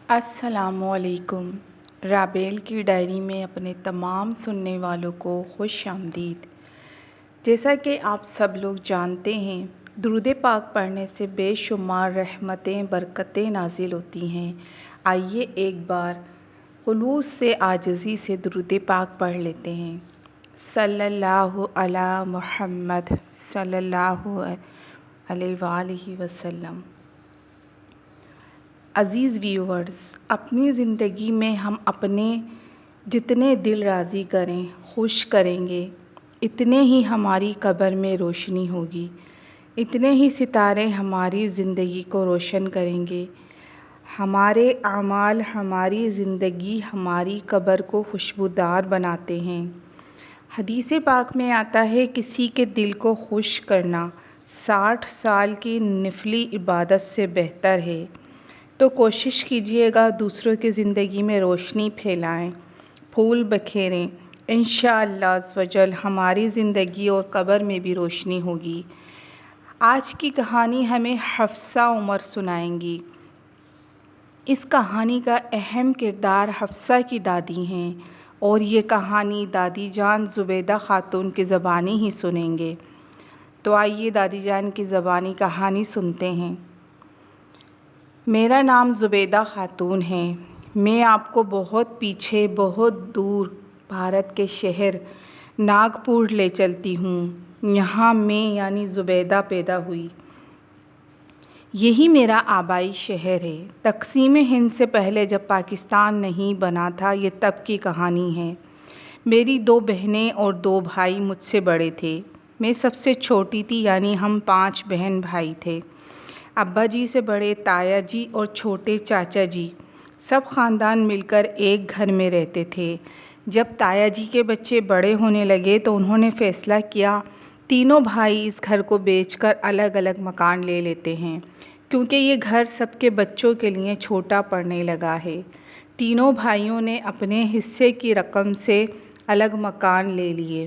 السلام علیکم۔ رابیل کی ڈائری میں اپنے تمام سننے والوں کو خوش آمدید۔ جیسا کہ آپ سب لوگ جانتے ہیں، درود پاک پڑھنے سے بے شمار رحمتیں برکتیں نازل ہوتی ہیں۔ آئیے ایک بار خلوص سے عاجزی سے درود پاک پڑھ لیتے ہیں۔ صلی اللہ علی محمد صلی اللہ علیہ وآلہ وسلم۔ عزیز ویورز، اپنی زندگی میں ہم اپنے جتنے دل راضی کریں، خوش کریں گے، اتنے ہی ہماری قبر میں روشنی ہوگی، اتنے ہی ستارے ہماری زندگی کو روشن کریں گے۔ ہمارے اعمال، ہماری زندگی، ہماری قبر کو خوشبودار بناتے ہیں۔ حدیث پاک میں آتا ہے، کسی کے دل کو خوش کرنا 60 سال کی نفلی عبادت سے بہتر ہے۔ تو کوشش کیجیے گا دوسروں کی زندگی میں روشنی پھیلائیں، پھول بکھیریں۔ انشاءاللہ عزوجل ہماری زندگی اور قبر میں بھی روشنی ہوگی۔ آج کی کہانی ہمیں حفصہ عمر سنائیں گی۔ اس کہانی کا اہم کردار حفصہ کی دادی ہیں اور یہ کہانی دادی جان زبیدہ خاتون کی زبانی ہی سنیں گے۔ تو آئیے دادی جان کی زبانی کہانی سنتے ہیں۔ میرا نام زبیدہ خاتون ہے۔ میں آپ کو بہت پیچھے، بہت دور بھارت کے شہر ناگپور لے چلتی ہوں۔ یہاں میں یعنی زبیدہ پیدا ہوئی۔ یہی میرا آبائی شہر ہے۔ تقسیم ہند سے پہلے جب پاکستان نہیں بنا تھا، یہ تب کی کہانی ہے۔ میری 2 بہنیں اور 2 بھائی مجھ سے بڑے تھے۔ میں سب سے چھوٹی تھی، یعنی ہم 5 بہن بھائی تھے۔ ابا جی سے بڑے تایا جی اور چھوٹے چاچا جی، سب خاندان مل کر ایک گھر میں رہتے تھے۔ جب تایا جی کے بچے بڑے ہونے لگے تو انہوں نے فیصلہ کیا، تینوں بھائی اس گھر کو بیچ کر الگ الگ مکان لے لیتے ہیں، کیونکہ یہ گھر سب کے بچوں کے لیے چھوٹا پڑنے لگا ہے۔ تینوں بھائیوں نے اپنے حصے کی رقم سے الگ مکان لے لیے۔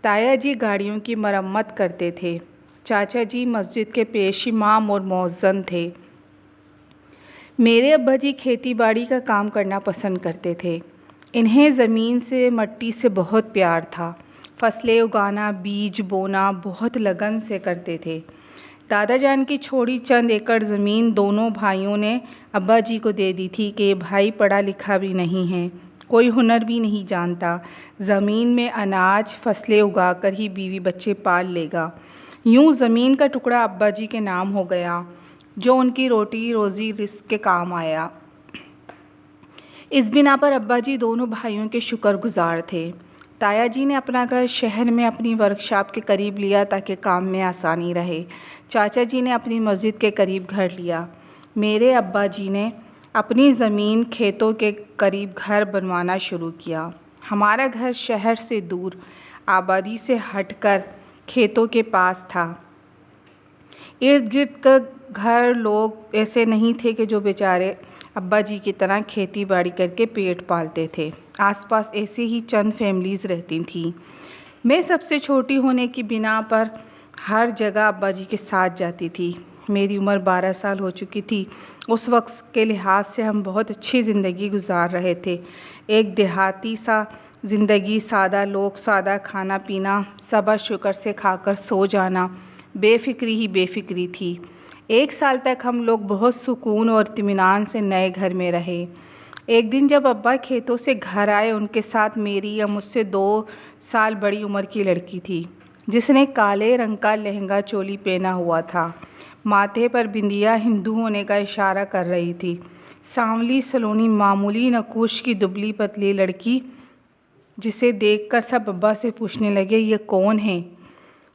تایا جی گاڑیوں کی مرمت کرتے تھے۔ چاچا جی مسجد کے پیش امام اور مؤذن تھے۔ میرے ابا جی کھیتی باڑی کا کام کرنا پسند کرتے تھے۔ انہیں زمین سے، مٹی سے بہت پیار تھا۔ فصلیں اگانا، بیج بونا بہت لگن سے کرتے تھے۔ دادا جان کی چھوڑی چند ایکڑ زمین دونوں بھائیوں نے ابا جی کو دے دی تھی کہ یہ بھائی پڑھا لکھا بھی نہیں ہے، کوئی ہنر بھی نہیں جانتا، زمین میں اناج فصلیں اگا کر ہی بیوی بچے پال لے گا۔ یوں زمین کا ٹکڑا ابا جی کے نام ہو گیا، جو ان کی روٹی روزی رزق کے کام آیا۔ اس بنا پر ابا جی دونوں بھائیوں کے شکر گزار تھے۔ تایا جی نے اپنا گھر شہر میں اپنی ورکشاپ کے قریب لیا تاکہ کام میں آسانی رہے۔ چاچا جی نے اپنی مسجد کے قریب گھر لیا۔ میرے ابا جی نے اپنی زمین کھیتوں کے قریب گھر بنوانا شروع کیا۔ ہمارا گھر شہر سے دور، آبادی سے ہٹ کر کھیتوں کے پاس تھا۔ ارد گرد کا گھر لوگ ایسے نہیں تھے کہ جو بیچارے ابا جی کی طرح کھیتی باڑی کر کے پیٹ پالتے تھے۔ آس پاس ایسے ہی چند فیملیز رہتی تھیں۔ میں سب سے چھوٹی ہونے کی بنا پر ہر جگہ ابا جی کے ساتھ جاتی تھی۔ میری عمر 12 سال ہو چکی تھی۔ اس وقت کے لحاظ سے ہم بہت اچھی زندگی گزار رہے تھے۔ ایک دیہاتی سا زندگی، سادہ لوگ، سادہ کھانا پینا، صبر شکر سے کھا کر سو جانا، بے فکری ہی بے فکری تھی۔ 1 سال تک ہم لوگ بہت سکون اور اطمینان سے نئے گھر میں رہے۔ ایک دن جب ابا کھیتوں سے گھر آئے، ان کے ساتھ میری یا مجھ سے 2 سال بڑی عمر کی لڑکی تھی، جس نے کالے رنگ کا لہنگا چولی پہنا ہوا تھا۔ ماتھے پر بندیا ہندو ہونے کا اشارہ کر رہی تھی۔ سانولی سلونی معمولی نقوش کی دبلی پتلی لڑکی، جسے دیکھ کر سب ابا سے پوچھنے لگے، یہ کون ہے؟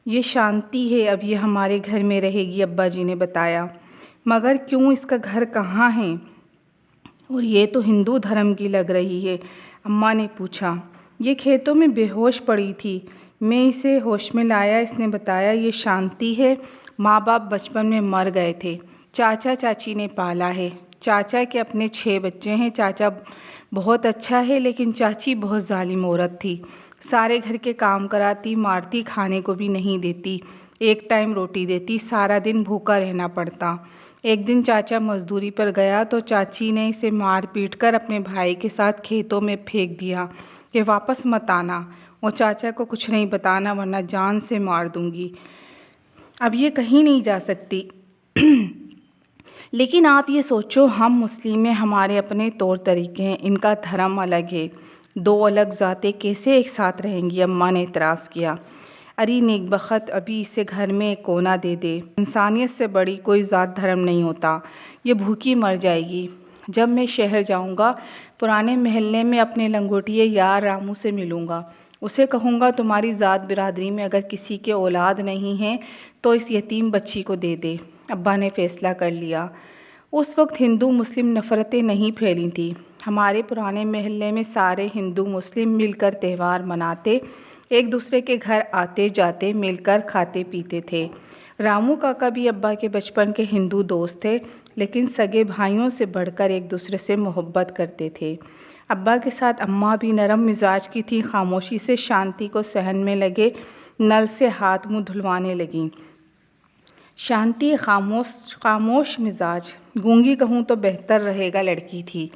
یہ شانتی ہے، اب یہ ہمارے گھر میں رہے گی، ابا جی نے بتایا۔ مگر کیوں، اس کا گھر کہاں ہے؟ اور یہ تو ہندو دھرم کی لگ رہی ہے، اماں نے پوچھا۔ یہ کھیتوں میں بے ہوش پڑی تھی، میں اسے ہوش میں لایا۔ اس نے بتایا، یہ شانتی ہے، ماں باپ بچپن میں مر گئے تھے، چاچا چاچی نے پالا ہے۔ چاچا کے اپنے 6 بچے ہیں۔ چاچا بہت اچھا ہے، لیکن چاچی بہت ظالم عورت تھی۔ سارے گھر کے کام کراتی، مارتی، کھانے کو بھی نہیں دیتی، ایک ٹائم روٹی دیتی، سارا دن بھوکا رہنا پڑتا۔ ایک دن چاچا مزدوری پر گیا تو چاچی نے اسے مار پیٹ کر اپنے بھائی کے ساتھ کھیتوں میں پھینک دیا کہ واپس مت آنا اور چاچا کو کچھ نہیں بتانا ورنہ جان سے مار دوں گی، اب یہ کہیں نہیں جا سکتی۔ لیکن آپ یہ سوچو، ہم مسلم ہیں، ہمارے اپنے طور طریقے ہیں، ان کا دھرم الگ ہے، دو الگ ذاتیں کیسے ایک ساتھ رہیں گی؟ اماں نے اعتراض کیا۔ ارے نیک بخت، ابھی اسے گھر میں ایک کونا دے دے، انسانیت سے بڑی کوئی ذات دھرم نہیں ہوتا، یہ بھوکی مر جائے گی۔ جب میں شہر جاؤں گا پرانے محلے میں اپنے لنگوٹیے یار رامو سے ملوں گا، اسے کہوں گا تمہاری ذات برادری میں اگر کسی کے اولاد نہیں ہے تو اس یتیم بچی کو دے دے۔ ابا نے فیصلہ کر لیا۔ اس وقت ہندو مسلم نفرتیں نہیں پھیلی تھیں، ہمارے پرانے محلے میں سارے ہندو مسلم مل کر تہوار مناتے، ایک دوسرے کے گھر آتے جاتے، مل کر کھاتے پیتے تھے۔ رامو کاکا بھی ابا کے بچپن کے ہندو دوست تھے، لیکن سگے بھائیوں سے بڑھ کر ایک دوسرے سے محبت کرتے تھے۔ ابا کے ساتھ اماں بھی نرم مزاج کی تھیں، خاموشی سے شانتی کو صحن میں لگے نل سے ہاتھ منہ دھلوانے لگیں۔ شانتی خاموش مزاج، گونگی کہوں تو بہتر رہے گا، لڑکی تھی،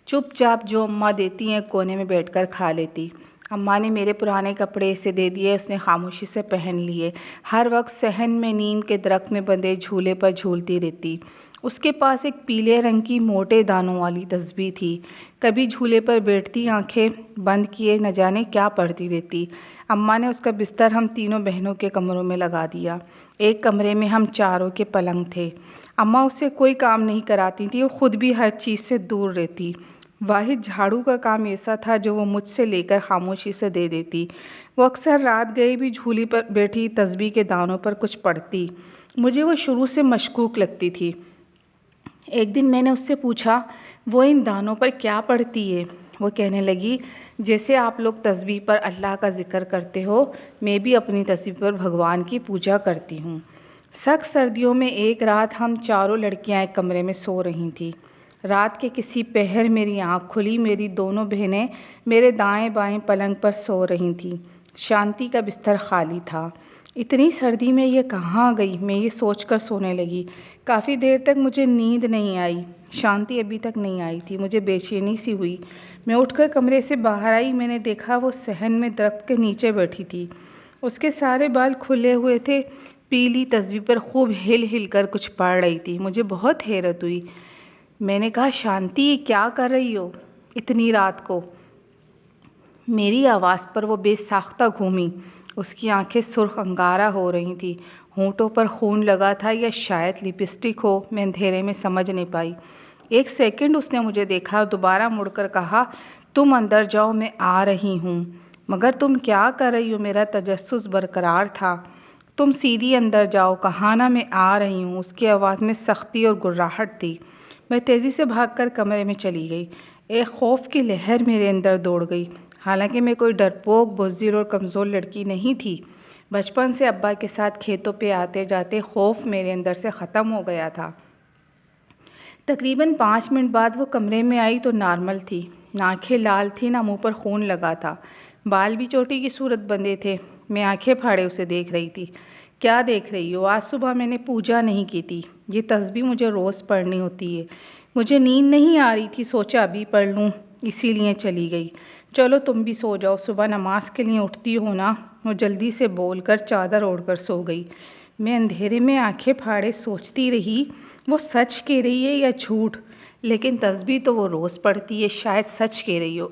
چپ چاپ جو اماں دیتی ہیں کونے میں بیٹھ کر کھا لیتی۔ اماں نے میرے پرانے کپڑے اسے دے دیے، اس نے خاموشی سے پہن لیے، ہر وقت صحن میں نیم کے درخت میں بندھے جھولے پر جھولتی رہتی۔ اس کے پاس ایک پیلے رنگ کی موٹے دانوں والی تسبیح تھی، کبھی جھولے پر بیٹھتی آنکھیں بند کیے نہ جانے کیا پڑھتی رہتی۔ اماں نے اس کا بستر ہم تینوں بہنوں کے کمروں میں لگا دیا، ایک کمرے میں ہم چاروں کے پلنگ تھے۔ اماں اس سے کوئی کام نہیں کراتی تھی، وہ خود بھی ہر چیز سے دور رہتی، واحد جھاڑو کا کام ایسا تھا جو وہ مجھ سے لے کر خاموشی سے دے دیتی۔ وہ اکثر رات گئے بھی جھولی پر بیٹھی تسبیح کے دانوں پر کچھ پڑھتی، مجھے وہ شروع سے مشکوک لگتی تھی۔ ایک دن میں نے اس سے پوچھا، وہ ان دانوں پر کیا پڑھتی ہے؟ وہ کہنے لگی، جیسے آپ لوگ تسبیح پر اللہ کا ذکر کرتے ہو، میں بھی اپنی تسبیح پر بھگوان کی پوجا کرتی ہوں۔ سخت سردیوں میں ایک رات ہم چاروں لڑکیاں ایک کمرے میں سو رہی تھیں۔ رات کے کسی پہر میری آنکھ کھلی، میری دونوں بہنیں میرے دائیں بائیں پلنگ پر سو رہی تھیں، شانتی کا بستر خالی تھا۔ اتنی سردی میں یہ کہاں گئی؟ میں یہ سوچ کر سونے لگی۔ کافی دیر تک مجھے نیند نہیں آئی، شانتی ابھی تک نہیں آئی تھی، مجھے بے چینی سی ہوئی۔ میں اٹھ کر کمرے سے باہر آئی، میں نے دیکھا وہ صحن میں درخت کے نیچے بیٹھی تھی، اس کے سارے بال کھلے ہوئے تھے، پیلی تسبیح پر خوب ہل ہل کر کچھ پڑھ رہی تھی۔ مجھے بہت حیرت ہوئی، میں نے کہا، شانتی کیا کر رہی ہو اتنی رات کو؟ میری آواز پر وہ بے ساختہ گھومی، اس کی آنکھیں سرخ انگارہ ہو رہی تھیں، ہونٹوں پر خون لگا تھا یا شاید لپسٹک ہو، میں اندھیرے میں سمجھ نہیں پائی۔ ایک سیکنڈ اس نے مجھے دیکھا اور دوبارہ مڑ کر کہا، تم اندر جاؤ، میں آ رہی ہوں۔ مگر تم کیا کر رہی ہو؟ میرا تجسس برقرار تھا۔ تم سیدھی اندر جاؤ، کہا نا میں آ رہی ہوں۔ اس کی آواز میں سختی اور گراہٹ تھی۔ میں تیزی سے بھاگ کر کمرے میں چلی گئی، ایک خوف کی لہر میرے اندر دوڑ گئی۔ حالانکہ میں کوئی ڈرپوک، بزدل اور کمزور لڑکی نہیں تھی، بچپن سے ابا کے ساتھ کھیتوں پہ آتے جاتے خوف میرے اندر سے ختم ہو گیا تھا۔ تقریباً 5 منٹ بعد وہ کمرے میں آئی تو نارمل تھی، نہ آنکھیں لال تھیں، نہ منہ پر خون لگا تھا، بال بھی چوٹی کی صورت بندھے تھے۔ میں آنکھیں پھاڑے اسے دیکھ رہی تھی۔ کیا دیکھ رہی ہو؟ آج صبح میں نے پوجا نہیں کی تھی، یہ تسبیح مجھے روز پڑھنی ہوتی ہے، مجھے نیند نہیں آ رہی تھی، سوچا ابھی پڑھ لوں، اسی لیے چلی گئی۔ چلو تم بھی سو جاؤ، صبح نماز کے لیے اٹھتی ہو نا۔ وہ جلدی سے بول کر چادر اوڑھ کر سو گئی۔ میں اندھیرے میں آنکھیں پھاڑے سوچتی رہی، وہ سچ کہہ رہی ہے یا جھوٹ؟ لیکن تسبیح تو وہ روز پڑھتی ہے، شاید سچ کہہ رہی ہو۔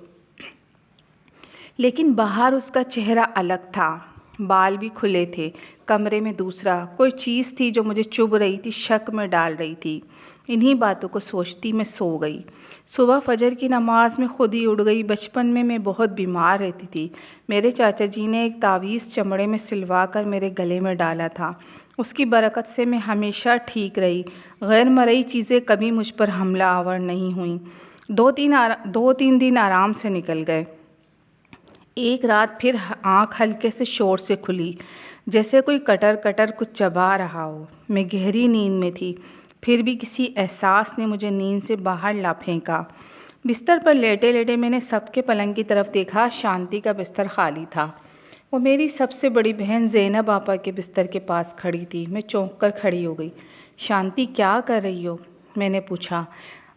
لیکن باہر اس کا چہرہ الگ تھا، بال بھی کھلے تھے، کمرے میں دوسرا کوئی چیز تھی جو مجھے چبھ رہی تھی، شک میں ڈال رہی تھی۔ انہی باتوں کو سوچتی میں سو گئی۔ صبح فجر کی نماز میں خود ہی اٹھ گئی۔ بچپن میں بہت بیمار رہتی تھی، میرے چاچا جی نے ایک تعویذ چمڑے میں سلوا کر میرے گلے میں ڈالا تھا، اس کی برکت سے میں ہمیشہ ٹھیک رہی، غیر مرئی چیزیں کبھی مجھ پر حملہ آور نہیں ہوئیں۔ 2-3 دن آرام سے نکل گئے۔ ایک رات پھر آنکھ ہلکے سے شور سے کھلی، جیسے کوئی کٹر کٹر کچھ چبا رہا ہو۔ میں گہری نیند میں تھی، پھر بھی کسی احساس نے مجھے نیند سے باہر لا پھینکا۔ بستر پر لیٹے لیٹے میں نے سب کے پلنگ کی طرف دیکھا، شانتی کا بستر خالی تھا، وہ میری سب سے بڑی بہن زینب آپا کے بستر کے پاس کھڑی تھی۔ میں چونک کر کھڑی ہو گئی۔ شانتی کیا کر رہی ہو؟ میں نے پوچھا۔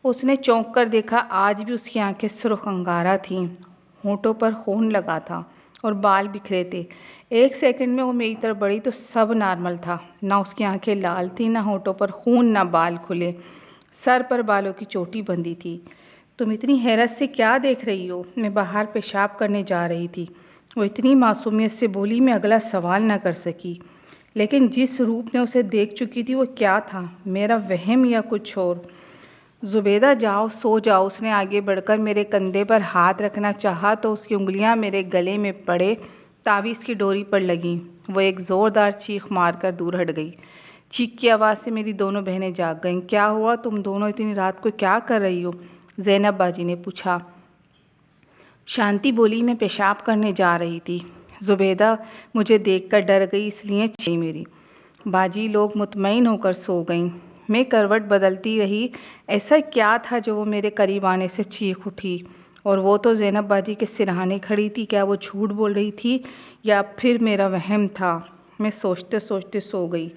اس نے چونک کر دیکھا، آج بھی اس کی آنکھیں سرخ انگارہ تھیں، ہونٹوں پر خون لگا تھا اور بال بکھرے تھے۔ ایک سیکنڈ میں وہ میری طرف بڑھی تو سب نارمل تھا، نہ اس کی آنکھیں لال تھیں، نہ ہونٹوں پر خون، نہ بال کھلے، سر پر بالوں کی چوٹی بندھی تھی۔ تم اتنی حیرت سے کیا دیکھ رہی ہو؟ میں باہر پیشاب کرنے جا رہی تھی۔ وہ اتنی معصومیت سے بولی، میں اگلا سوال نہ کر سکی۔ لیکن جس روپ میں اسے دیکھ چکی تھی وہ کیا تھا، میرا وہم یا کچھ اور؟ زبیدہ جاؤ، سو جاؤ۔ اس نے آگے بڑھ کر میرے کندھے پر ہاتھ رکھنا چاہا تو اس کی انگلیاں میرے گلے میں پڑے تعویذ کی ڈوری پر لگیں۔ وہ ایک زوردار چیخ مار کر دور ہٹ گئی۔ چیخ کی آواز سے میری دونوں بہنیں جاگ گئیں۔ کیا ہوا؟ تم دونوں اتنی رات کو کیا کر رہی ہو؟ زینب باجی نے پوچھا۔ شانتی بولی، میں پیشاب کرنے جا رہی تھی۔ زبیدہ مجھے دیکھ کر ڈر گئی، اس لیے چلی میری باجی لوگ مطمئن ہو کر سو گئیں۔ میں کروٹ بدلتی رہی۔ ایسا کیا تھا جو وہ میرے قریب آنے سے چیخ اٹھی؟ اور وہ تو زینب باجی کے سرہانے کھڑی تھی۔ کیا وہ جھوٹ بول رہی تھی یا پھر میرا وہم تھا؟ میں سوچتے سوچتے سو گئی۔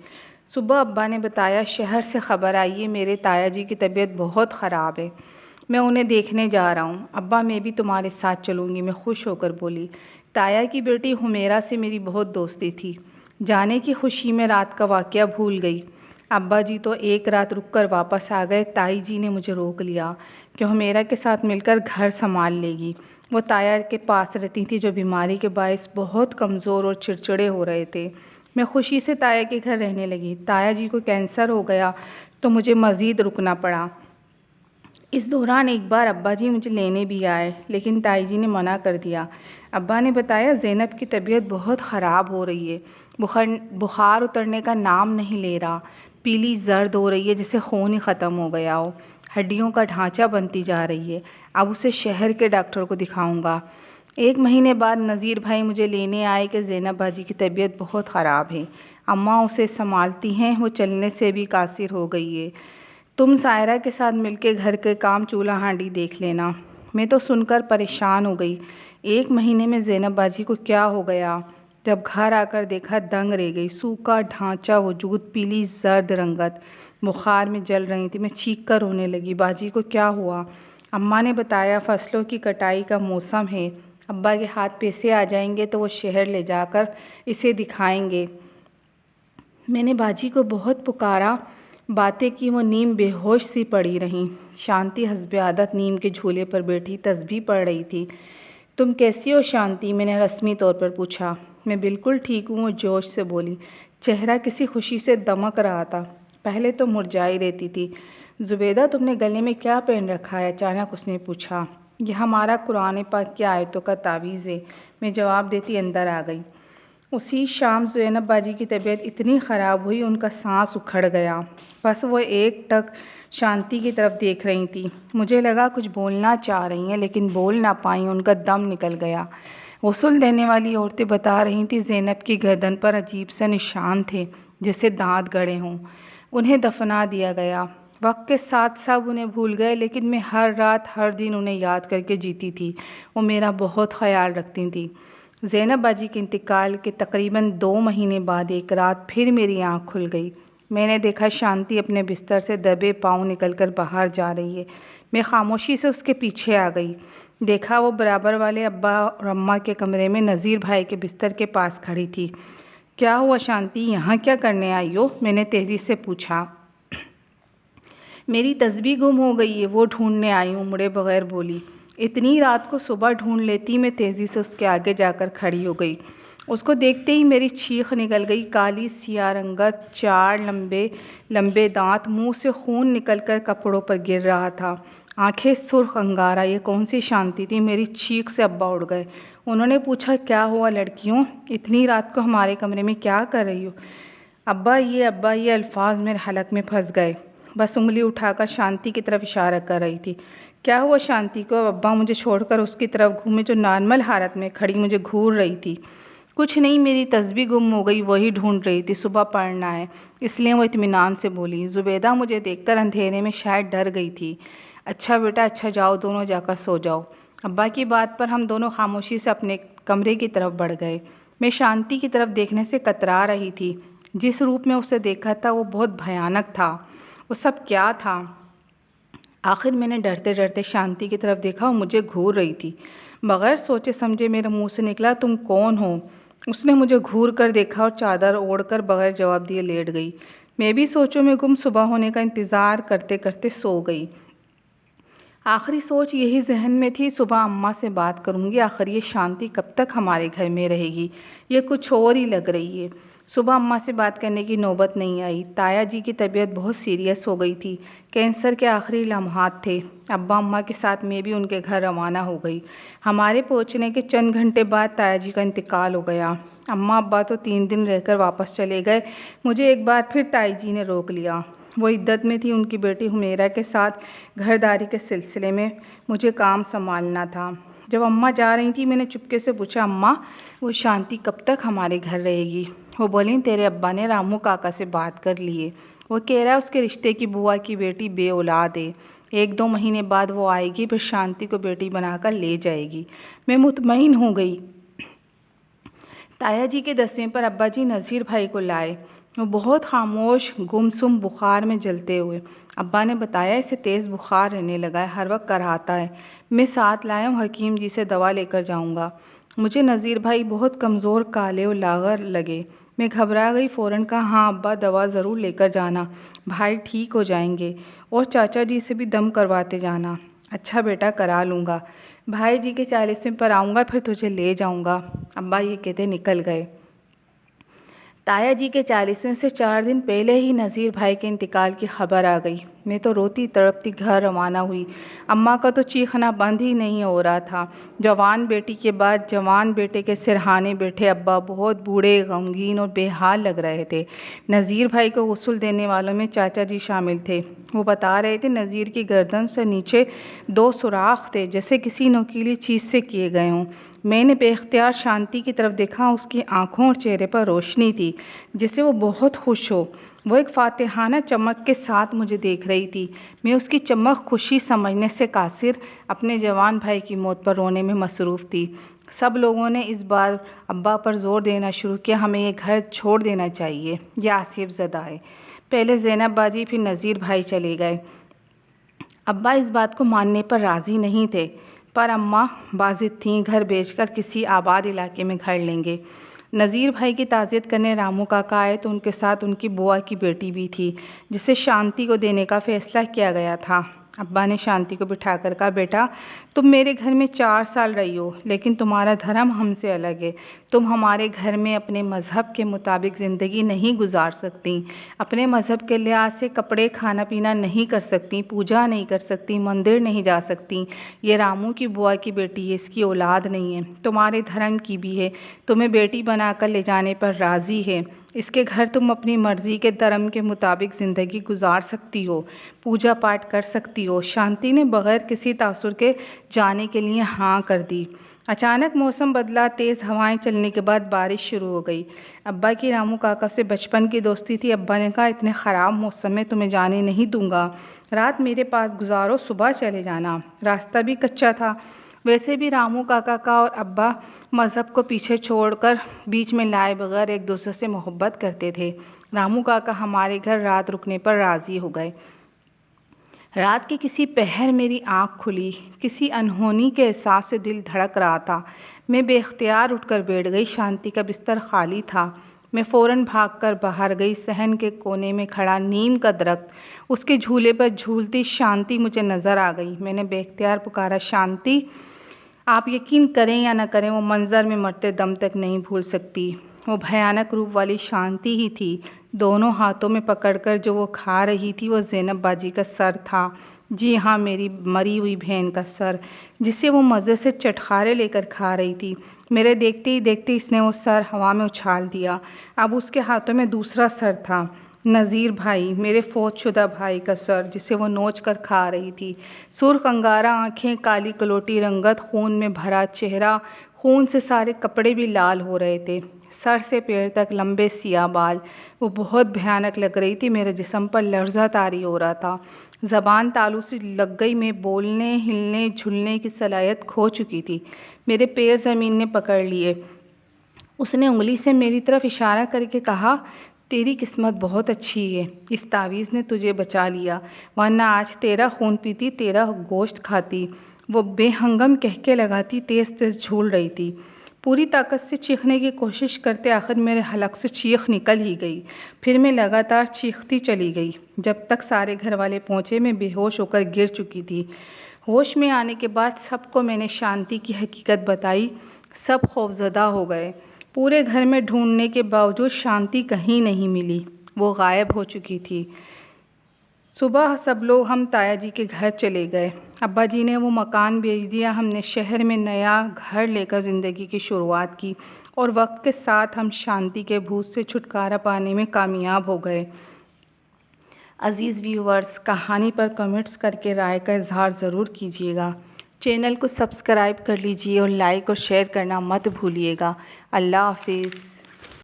صبح ابا نے بتایا، شہر سے خبر آئی ہے، میرے تایا جی کی طبیعت بہت خراب ہے، میں انہیں دیکھنے جا رہا ہوں۔ ابا، میں بھی تمہارے ساتھ چلوں گی، میں خوش ہو کر بولی۔ تایا کی بیٹی حمیرہ سے میری بہت دوستی تھی، جانے کی خوشی میں رات کا واقعہ بھول گئی۔ ابا جی تو ایک رات رک کر واپس آ گئے۔ تائی جی نے مجھے روک لیا کہ حمیرہ کے ساتھ مل کر گھر سنبھال لے گی۔ وہ تایا کے پاس رہتی تھی جو بیماری کے باعث بہت کمزور اور چڑچڑے ہو رہے تھے۔ میں خوشی سے تایا کے گھر رہنے لگی۔ تایا جی کو کینسر ہو گیا تو مجھے مزید رکنا پڑا۔ اس دوران ایک بار ابا جی مجھے لینے بھی آئے، لیکن تائی جی نے منع کر دیا۔ ابا نے بتایا، زینب کی طبیعت بہت خراب ہو رہی ہے، بخار اترنے کا نام نہیں لے رہا، پیلی زرد ہو رہی ہے جیسے خون ہی ختم ہو گیا ہو، ہڈیوں کا ڈھانچہ بنتی جا رہی ہے، اب اسے شہر کے ڈاکٹر کو دکھاؤں گا۔ ایک مہینے بعد نذیر بھائی مجھے لینے آئے کہ زینب باجی کی طبیعت بہت خراب ہے، اماں اسے سنبھالتی ہیں، وہ چلنے سے بھی قاصر ہو گئی ہے، تم سائرہ کے ساتھ مل کے گھر کے کام چولہا ہانڈی دیکھ لینا۔ میں تو سن کر پریشان ہو گئی، ایک مہینے میں زینب باجی کو کیا ہو گیا؟ جب گھر آ کر دیکھا دنگ رہ گئی، سوکھا ڈھانچہ وجود، پیلی زرد رنگت، بخار میں جل رہی تھی۔ میں چیخ کر رونے لگی، باجی کو کیا ہوا؟ اماں نے بتایا، فصلوں کی کٹائی کا موسم ہے، ابا کے ہاتھ پیسے آ جائیں گے تو وہ شہر لے جا کر اسے دکھائیں گے۔ میں نے باجی کو بہت پکارا، باتیں کی، وہ نیم بے ہوش سی پڑی رہیں۔ شانتی حسب عادت نیم کے جھولے پر بیٹھی تسبیح پڑھ رہی تھی۔ تم کیسی ہو شانتی؟ میں نے رسمی طور پر پوچھا۔ میں بالکل ٹھیک ہوں، وہ جوش سے بولی، چہرہ کسی خوشی سے دمک رہا تھا، پہلے تو مرجھائی رہتی تھی۔ زبیدہ، تم نے گلے میں کیا پہن رکھا ہے؟ اچانک اس نے پوچھا۔ یہ ہمارا قرآن پاک کی آیتوں کا تعویذ ہے، میں جواب دیتی اندر آ گئی۔ اسی شام زینب باجی کی طبیعت اتنی خراب ہوئی، ان کا سانس اکھڑ گیا، بس وہ ایک ٹک شانتی کی طرف دیکھ رہی تھیں۔ مجھے لگا کچھ بولنا چاہ رہی ہیں لیکن بول نہ پائیں، ان کا دم نکل گیا۔ غسل دینے والی عورتیں بتا رہی تھیں زینب کی گردن پر عجیب سے نشان تھے جیسے دانت گڑے ہوں۔ انہیں دفنا دیا گیا۔ وقت کے ساتھ سب انہیں بھول گئے، لیکن میں ہر رات ہر دن انہیں یاد کر کے جیتی تھی۔ وہ میرا بہت خیال رکھتی تھیں۔ زینب باجی کے انتقال کے تقریباً 2 مہینے بعد ایک رات پھر میری آنکھ کھل گئی۔ میں نے دیکھا شانتی اپنے بستر سے دبے پاؤں نکل کر باہر جا رہی ہے۔ میں خاموشی سے اس کے پیچھے آ گئی۔ دیکھا وہ برابر والے ابا اور اماں کے کمرے میں نذیر بھائی کے بستر کے پاس کھڑی تھی۔ کیا ہوا شانتی، یہاں کیا کرنے آئی ہو؟ میں نے تیزی سے پوچھا۔ میری تسبیح گم ہو گئی ہے، وہ ڈھونڈنے آئی ہوں، مڑے بغیر بولی۔ اتنی رات کو صبح ڈھونڈ لیتی؟ میں تیزی سے اس کے آگے جا کر کھڑی ہو گئی۔ اس کو دیکھتے ہی میری چیخ نکل گئی۔ کالی سیاہ رنگت، 4 لمبے لمبے دانت، منہ سے خون نکل کر کپڑوں پر گر رہا تھا، آنکھیں سرخ انگارہ۔ یہ کون سی شانتی تھی؟ میری چیخ سے ابا اٹھ گئے۔ انہوں نے پوچھا، کیا ہوا لڑکیوں؟ اتنی رات کو ہمارے کمرے میں کیا کر رہی ہو؟ ابا یہ الفاظ میرے حلق میں پھنس گئے۔ بس انگلی اٹھا کر شانتی کی طرف اشارہ کر رہی تھی۔ کیا ہوا شانتی کو؟ ابا مجھے چھوڑ کر اس کی طرف گھومے جو نارمل حالت میں کھڑی مجھے گھور رہی تھی۔ کچھ نہیں، میری تسبیح گم ہو گئی، وہی ڈھونڈ رہی تھی، صبح پڑھنا ہے اس لیے، وہ اطمینان سے بولی۔ زبیدہ مجھے دیکھ کر اندھیرے میں شاید ڈر گئی تھی۔ اچھا بیٹا، اچھا، جاؤ دونوں جا کر سو جاؤ۔ ابا کی بات پر ہم دونوں خاموشی سے اپنے کمرے کی طرف بڑھ گئے۔ میں شانتی کی طرف دیکھنے سے کترا رہی تھی، جس روپ میں اسے دیکھا تھا وہ بہت بھیانک تھا۔ وہ سب کیا تھا؟ آخر میں نے ڈرتے ڈرتے شانتی کی طرف دیکھا، وہ مجھے گھور رہی تھی۔ بغیر سوچے سمجھے میرے منہ سے نکلا، تم کون ہو؟ اس نے مجھے گھور کر دیکھا اور چادر اوڑھ کر بغیر جواب دیے لیٹ گئی۔ میں بھی سوچوں میں گم صبح ہونے کا انتظار کرتے کرتے سو گئی۔ آخری سوچ یہی ذہن میں تھی، صبح اماں سے بات کروں گی، آخر یہ شانتی کب تک ہمارے گھر میں رہے گی؟ یہ کچھ اور ہی لگ رہی ہے۔ صبح اماں سے بات کرنے کی نوبت نہیں آئی۔ تایا جی کی طبیعت بہت سیریس ہو گئی تھی، کینسر کے آخری لمحات تھے۔ ابا اماں کے ساتھ میں بھی ان کے گھر روانہ ہو گئی۔ ہمارے پہنچنے کے چند گھنٹے بعد تایا جی کا انتقال ہو گیا۔ اماں ابا تو 3 دن رہ کر واپس چلے گئے۔ مجھے ایک بار پھر تائی جی نے روک لیا۔ وہ عدت میں تھی، ان کی بیٹی حمیرہ کے ساتھ گھرداری کے سلسلے میں مجھے کام سنبھالنا تھا۔ جب اماں جا رہی تھیں میں نے چپکے سے پوچھا، اماں وہ شانتی کب تک ہمارے گھر رہے گی؟ وہ بولیں، تیرے ابا نے رامو کاکا سے بات کر لی ہے، وہ کہہ رہا ہے اس کے رشتے کی بوا کی بیٹی بے اولاد ہے، 1-2 مہینے بعد وہ آئے گی، پھر شانتی کو بیٹی بنا کر لے جائے گی۔ میں مطمئن ہو گئی۔ تایا جی کے دسویں پر ابا جی نذیر بھائی کو لائے۔ وہ بہت خاموش، گمسم، بخار میں جلتے ہوئے۔ ابا نے بتایا اسے تیز بخار رہنے لگا ہے، ہر وقت کراہتا ہے، میں ساتھ لایا ہوں، حکیم جی سے دوا لے کر جاؤں گا۔ مجھے نذیر بھائی بہت کمزور، کالے اور لاغر لگے۔ میں گھبرا گئی، فوراً کہا، ہاں ابا دوا ضرور لے کر جانا، بھائی ٹھیک ہو جائیں گے، اور چاچا جی سے بھی دم کرواتے جانا۔ اچھا بیٹا، کرا لوں گا، بھائی جی کے 40ویں پر آؤں گا، پھر تجھے لے جاؤں گا۔ ابا یہ کہتے نکل گئے۔ تایا جی کے 40ویں سے 4 دن پہلے ہی نذیر بھائی کے انتقال کی خبر آ گئی۔ میں تو روتی تڑپتی گھر روانہ ہوئی۔ اماں کا تو چیخنا بند ہی نہیں ہو رہا تھا۔ جوان بیٹی کے بعد جوان بیٹے کے سرہانے بیٹھے ابا بہت بوڑھے، غمگین اور بے حال لگ رہے تھے۔ نذیر بھائی کو غسل دینے والوں میں چاچا جی شامل تھے۔ وہ بتا رہے تھے نذیر کی گردن سے نیچے 2 سوراخ تھے، جیسے کسی نوکیلی چیز سے کیے گئے ہوں۔ میں نے بے اختیار شانتی کی طرف دیکھا، اس کی آنکھوں اور چہرے پر روشنی تھی، جس سے وہ بہت خوش ہو۔ وہ ایک فاتحانہ چمک کے ساتھ مجھے دیکھ رہی تھی۔ میں اس کی چمک خوشی سمجھنے سے قاصر اپنے جوان بھائی کی موت پر رونے میں مصروف تھی۔ سب لوگوں نے اس بار ابا پر زور دینا شروع کیا، ہمیں یہ گھر چھوڑ دینا چاہیے، یہ آصف زدہ ہے۔ پہلے زینب باجی، پھر نذیر بھائی چلے گئے۔ ابا اس بات کو ماننے پر راضی نہیں تھے، پر اماں باضد تھیں، گھر بیچ کر کسی آباد علاقے میں گھر لیں گے۔ نذیر بھائی کی تعزیت کرنے رامو کاکا آئے تو ان کے ساتھ ان کی بوا کی بیٹی بھی تھی، جسے شانتی کو دینے کا فیصلہ کیا گیا تھا۔ ابا نے شانتی کو بٹھا کر کہا، بیٹا تم میرے گھر میں 4 سال رہی ہو، لیکن تمہارا دھرم ہم سے الگ ہے، تم ہمارے گھر میں اپنے مذہب کے مطابق زندگی نہیں گزار سکتی، اپنے مذہب کے لحاظ سے کپڑے، کھانا پینا نہیں کر سکتی، پوجا نہیں کر سکتی، مندر نہیں جا سکتی۔ یہ رامو کی بوا کی بیٹی ہے، اس کی اولاد نہیں ہے، تمہارے دھرم کی بھی ہے، تمہیں بیٹی بنا کر لے جانے پر راضی ہے، اس کے گھر تم اپنی مرضی کے دھرم کے مطابق زندگی گزار سکتی ہو، پوجا پاٹ کر سکتی ہو۔ شانتی نے بغیر کسی تاثر کے جانے کے لیے ہاں کر دی۔ اچانک موسم بدلا، تیز ہوائیں چلنے کے بعد بارش شروع ہو گئی۔ ابا کی رامو کاکا سے بچپن کی دوستی تھی۔ ابا نے کہا، اتنے خراب موسم میں تمہیں جانے نہیں دوں گا، رات میرے پاس گزارو، صبح چلے جانا۔ راستہ بھی کچا تھا۔ ویسے بھی رامو کاکا کا اور ابا مذہب کو پیچھے چھوڑ کر بیچ میں لائے بغیر ایک دوسرے سے محبت کرتے تھے۔ رامو کاکا ہمارے گھر رات رکنے پر راضی ہو گئے۔ رات کے کسی پہر میری آنکھ کھلی، کسی انہونی کے احساس سے دل دھڑک رہا تھا۔ میں بے اختیار اٹھ کر بیٹھ گئی۔ شانتی کا بستر خالی تھا۔ میں فوراً بھاگ کر باہر گئی۔ صحن کے کونے میں کھڑا نیم کا درخت، اس کے جھولے پر جھولتی شانتی مجھے نظر آ گئی۔ میں نے بے اختیار پکارا، شانتی! آپ یقین کریں یا نہ کریں، وہ منظر میں مرتے دم تک نہیں بھول سکتی۔ وہ بھیانک روپ والی شانتی ہی تھی۔ دونوں ہاتھوں میں پکڑ کر جو وہ کھا رہی تھی، وہ زینب باجی کا سر تھا۔ جی ہاں، میری مری ہوئی بہن کا سر، جسے وہ مزے سے چٹخارے لے کر کھا رہی تھی۔ میرے دیکھتے ہی دیکھتے اس نے وہ سر ہوا میں اچھال دیا۔ اب اس کے ہاتھوں میں دوسرا سر تھا، نذیر بھائی، میرے فوت شدہ بھائی کا سر، جسے وہ نوچ کر کھا رہی تھی۔ سرخ انگارہ آنکھیں، کالی کلوٹی رنگت، خون میں بھرا چہرہ، خون سے سارے کپڑے بھی لال ہو رہے تھے، سر سے پیر تک لمبے سیاہ بال۔ وہ بہت بھیانک لگ رہی تھی۔ میرے جسم پر لرزہ طاری ہو رہا تھا، زبان تالو سے لگ گئی، میں بولنے، ہلنے، جھلنے کی صلاحیت کھو چکی تھی۔ میرے پیر زمین نے پکڑ لیے۔ اس نے انگلی سے میری طرف اشارہ کر کے کہا، تیری قسمت بہت اچھی ہے، اس تعویذ نے تجھے بچا لیا، ورنہ آج تیرا خون پیتی، تیرا گوشت کھاتی۔ وہ بے ہنگم کہکے لگاتی تیز تیز جھول رہی تھی، پوری طاقت سے چیخنے کی کوشش کرتے آخر میرے حلق سے چیخ نکل ہی گئی۔ پھر میں لگاتار چیختی چلی گئی جب تک سارے گھر والے پہنچے۔ میں بے ہوش ہو کر گر چکی تھی۔ ہوش میں آنے کے بعد سب کو میں نے شانتی کی حقیقت بتائی۔ سب خوفزدہ ہو گئے۔ پورے گھر میں ڈھونڈنے کے باوجود شانتی کہیں نہیں ملی، وہ غائب ہو چکی تھی۔ صبح سب لوگ ہم تایا جی کے گھر چلے گئے۔ ابا جی نے وہ مکان بیچ دیا، ہم نے شہر میں نیا گھر لے کر زندگی کی شروعات کی، اور وقت کے ساتھ ہم شانتی کے بھوت سے چھٹکارا پانے میں کامیاب ہو گئے۔ عزیز ویورز، کہانی پر کمنٹس کر کے رائے کا اظہار ضرور کیجیے گا۔ چینل کو سبسکرائب کر لیجیے اور لائک اور شیئر کرنا مت بھولیے گا۔ اللہ حافظ۔